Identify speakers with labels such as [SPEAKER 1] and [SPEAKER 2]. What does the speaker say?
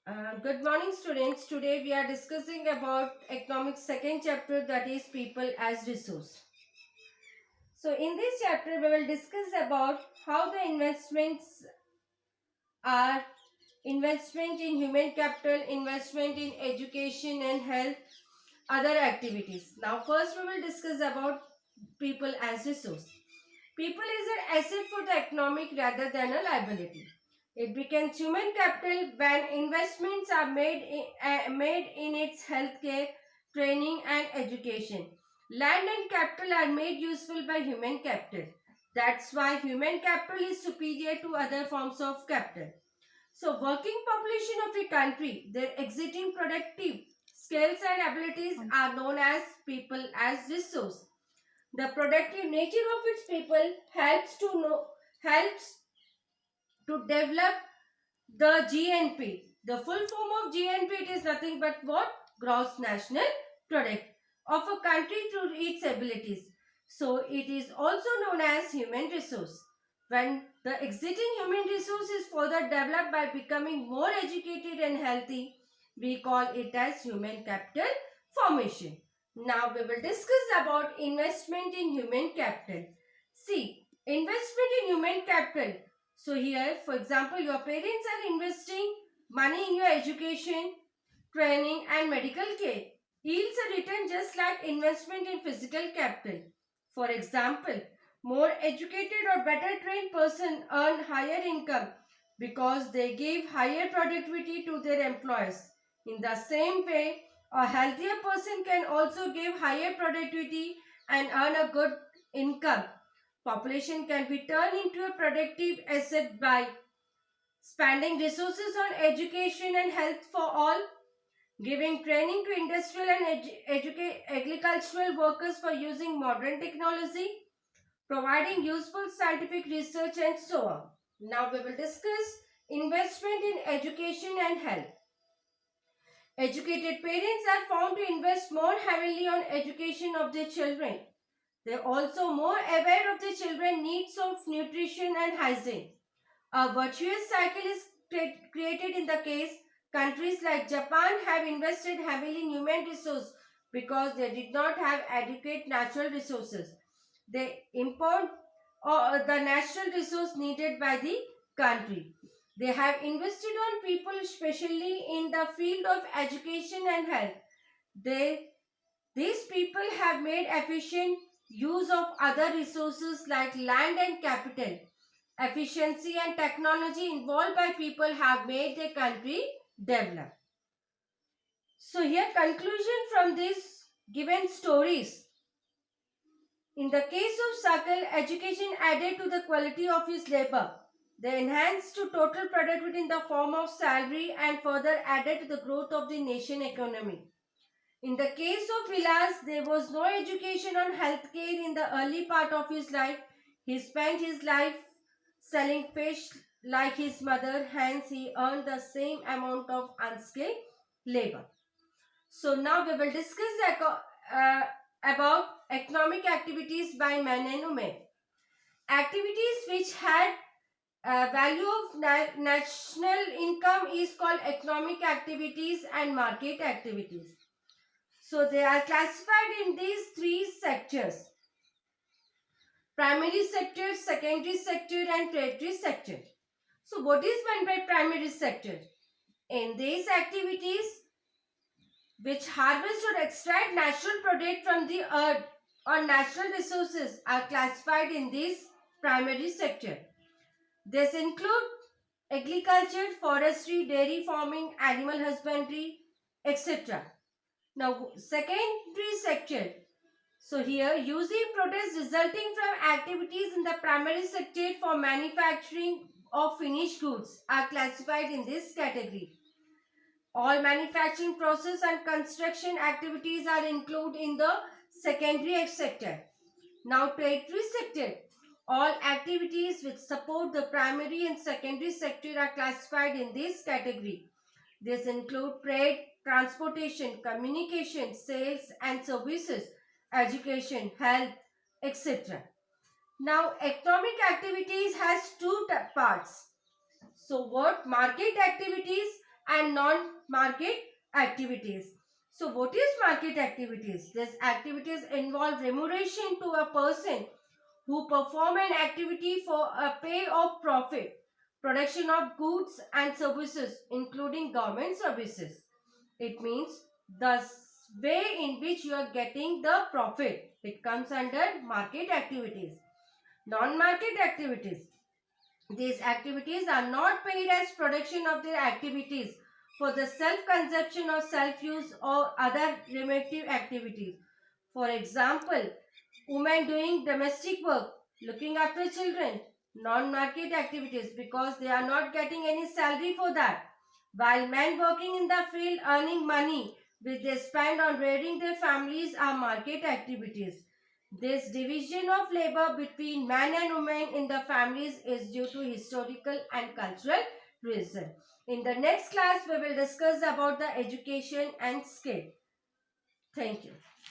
[SPEAKER 1] Good morning, students. Today we are discussing about economics second chapter, that is people as resource. So in this chapter we will discuss about how the investments are investment in human capital, investment in education and health, other activities. Now first we will discuss about people as resource. People is an asset for the economic rather than a liability. It becomes human capital when investments are made in its healthcare, training and education. Land and capital are made useful by human capital. That's why human capital is superior to other forms of capital. So working population of a country, their exiting productive skills and abilities are known as people as resource. The productive nature of its people helps to develop the GNP. The full form of GNP, it is nothing but what? Gross national product of a country through its abilities. So it is also known as human resource. When the existing human resource is further developed by becoming more educated and healthy, we call it as human capital formation. Now we will discuss about investment in human capital. See, investment in human capital. So here, for example, your parents are investing money in your education, training and medical care. Yields a return just like investment in physical capital. For example, more educated or better trained person earn higher income because they give higher productivity to their employers. In the same way, a healthier person can also give higher productivity and earn a good income. Population can be turned into a productive asset by spending resources on education and health for all, giving training to industrial and agricultural workers for using modern technology, providing useful scientific research and so on. Now we will discuss investment in education and health. Educated parents are found to invest more heavily on education of their children. They are also more aware of the children's needs of nutrition and hygiene. A virtuous cycle is created in the case countries like Japan have invested heavily in human resources because they did not have adequate natural resources. They import the natural resource needed by the country. They have invested on people, especially in the field of education and health. They These people have made efficient use of other resources like land and capital. Efficiency and technology involved by people have made the country develop. So here conclusion from these given stories. In the case of Sakal, education added to the quality of his labor. They enhanced to total productivity in the form of salary and further added to the growth of the nation economy. In the case of Vilas, there was no education on healthcare in the early part of his life. He spent his life selling fish like his mother, hence he earned the same amount of unskilled labor. So now we will discuss about economic activities by men and women. Activities which had value of national income is called economic activities and market activities. So they are classified in these three sectors: primary sector, secondary sector and tertiary sector. So what is meant by primary sector? In these activities which harvest or extract natural product from the earth or natural resources are classified in this primary sector. This include agriculture, forestry, dairy farming, animal husbandry, etc. Now secondary sector. So here using products resulting from activities in the primary sector for manufacturing of finished goods are classified in this category. All manufacturing process and construction activities are included in the secondary sector. Now tertiary sector. All activities which support the primary and secondary sector are classified in this category. This include trade, transportation, communication, sales and services, education, health, etc. Now economic activities has two parts. So what? Market activities and non-market activities. So what is market activities? These activities involve remuneration to a person who perform an activity for a pay of profit, production of goods and services, including government services. It means the way in which you are getting the profit. It comes under market activities. Non-market activities. These activities are not paid as production of their activities for the self-consumption or self-use or other relative activities. For example, women doing domestic work, looking after children, non-market activities because they are not getting any salary for that. While men working in the field earning money which they spend on rearing their families are market activities. This division of labor between men and women in the families is due to historical and cultural reason. In the next class, we will discuss about the education and skill. Thank you.